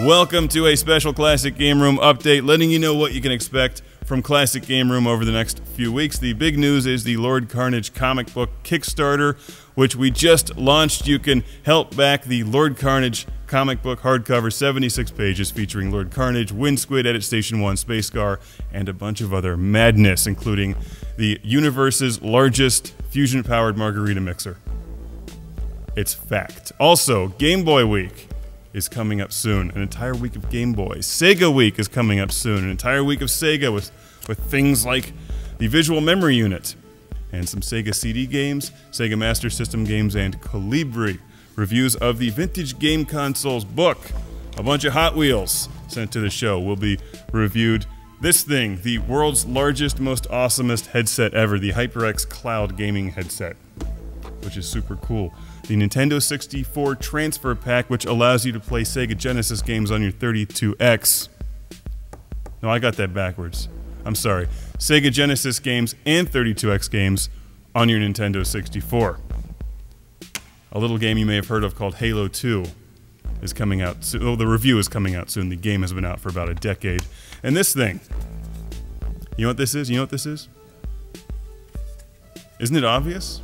Welcome to a special Classic Game Room update, letting you know what you can expect from Classic Game Room over the next few weeks. The big news is the Lord Karnage comic book Kickstarter, which we just launched. You can help back the Lord Karnage comic book hardcover, 76 pages, featuring Lord Karnage, Wind Squid, Edit Station 1, Space Scar, and a bunch of other madness, including the universe's largest fusion-powered margarita mixer. It's fact. Also, Game Boy Week is coming up soon. An entire week of Game Boys. Sega Week is coming up soon. An entire week of Sega with things like the Visual Memory Unit and some Sega CD games, Sega Master System games, and Colibri. Reviews of the Vintage Game Consoles book. A bunch of Hot Wheels sent to the show will be reviewed. This thing, the world's largest, most awesomest headset ever, the HyperX Cloud gaming headset, which is super cool. The Nintendo 64 Transfer Pack, which allows you to play Sega Genesis games on your 32X. No, I got that backwards. I'm sorry. Sega Genesis games and 32X games on your Nintendo 64. A little game you may have heard of called Halo 2 is coming out soon. Oh, the review is coming out soon. The game has been out for about a decade. And this thing, you know what this is? You know what this is? Isn't it obvious?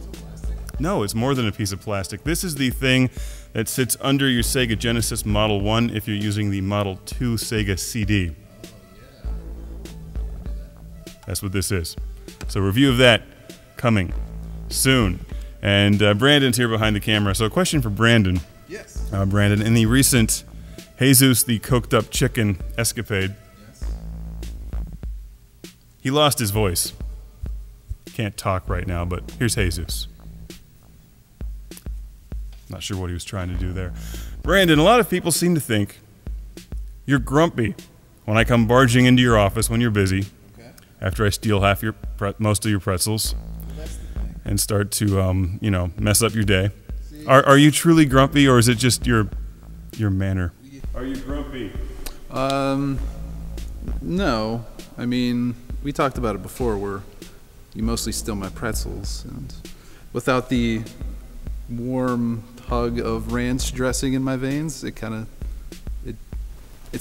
No, it's more than a piece of plastic. This is the thing that sits under your Sega Genesis Model 1 if you're using the Model 2 Sega CD. That's what this is. So review of that coming soon. And Brandon's here behind the camera. So a question for Brandon. Yes. Brandon, in the recent Heyzoos the Coked Up Chicken escapade, Yes. he lost his voice. Can't talk right now, but here's Heyzoos. Not sure what he was trying to do there. Brandon, a lot of people seem to think you're grumpy when I come barging into your office when you're busy, Okay. after I steal most of your pretzels, That's the thing. and start to, you know, mess up your day. Are you truly grumpy, or is it just your manner? Are you grumpy? No. I mean, we talked about it before where you mostly steal my pretzels, and without the warm hug of ranch dressing in my veins, it's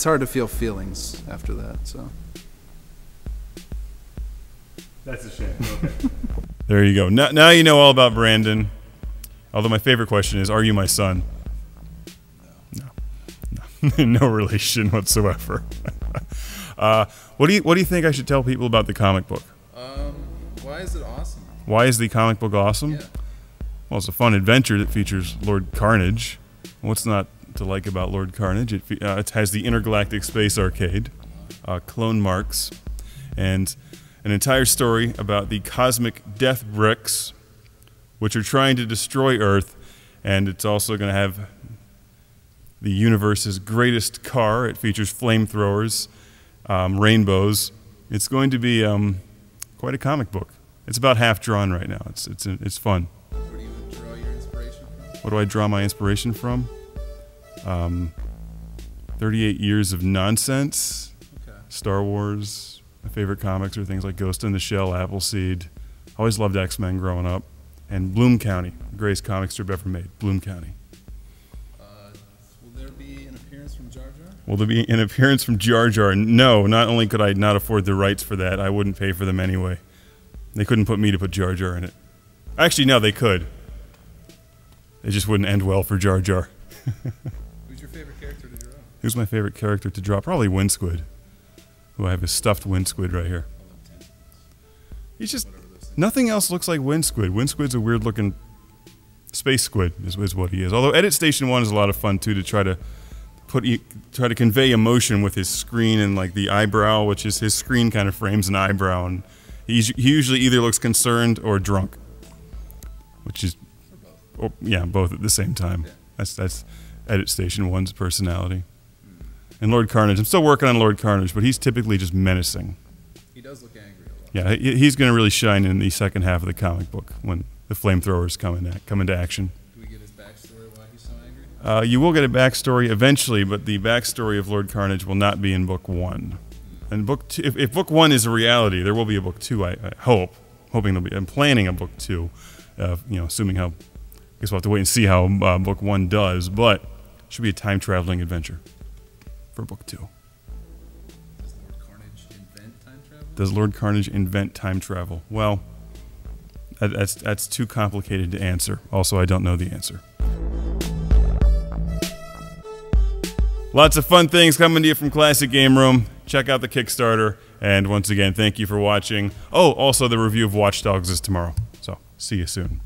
hard to feel feelings after that, so. That's a shame. Okay. There you go. Now you know all about Brandon. Although my favorite question is, are you my son? No. No relation whatsoever. What do you think I should tell people about the comic book? Why is it awesome? Why is the comic book awesome? Yeah. Well, it's a fun adventure that features Lord Karnage. What's not to like about Lord Karnage? It has the Intergalactic Space Arcade, clone marks, and an entire story about the cosmic death bricks, which are trying to destroy Earth, and it's also going to have the universe's greatest car. It features flamethrowers, rainbows. It's going to be quite a comic book. It's about half drawn right now. It's fun. Where do you draw your inspiration from? What do I draw my inspiration from? 38 Years of Nonsense, Okay. Star Wars. My favorite comics are things like Ghost in the Shell, Appleseed. Always loved X-Men growing up. And Bloom County, the greatest comic strip ever made. Bloom County. Will there be an appearance from Jar Jar? Will there be an appearance from Jar Jar? No, not only could I not afford the rights for that, I wouldn't pay for them anyway. They couldn't put me to put Jar Jar in it. Actually, no, they could. It just wouldn't end well for Jar Jar. Who's your favorite character to draw? Who's my favorite character to draw? Probably Wind Squid. Who I have a stuffed Wind Squid right here. He's just... Nothing else looks like Wind Squid. Wind Squid's a weird-looking space squid, is what he is. Although Edit Station 1 is a lot of fun, too, to try to convey emotion with his screen and, like, the eyebrow, which is his screen kind of frames an eyebrow, and he usually either looks concerned or drunk, which is... Or, yeah, both at the same time. Yeah. That's Edit Station 1's personality. And Lord Karnage, I'm still working on Lord Karnage, but he's typically just menacing. He does look angry a lot. Yeah, he's going to really shine in the second half of the comic book when the flamethrowers come into action. Do we get his backstory why he's so angry? You will get a backstory eventually, but the backstory of Lord Karnage will not be in book 1. And book 2, if book 1 is a reality, there will be a book 2. I hope, I'm planning a book 2. You know, assuming how, I guess we'll have to wait and see how book 1 does, but it should be a time traveling adventure. for book 2. Does Lord Karnage invent time travel? Does Lord Karnage invent time travel? Well, that's too complicated to answer. Also, I don't know the answer. Lots of fun things coming to you from Classic Game Room. Check out the Kickstarter. And once again, thank you for watching. Oh, also the review of Watch Dogs is tomorrow. So, see you soon.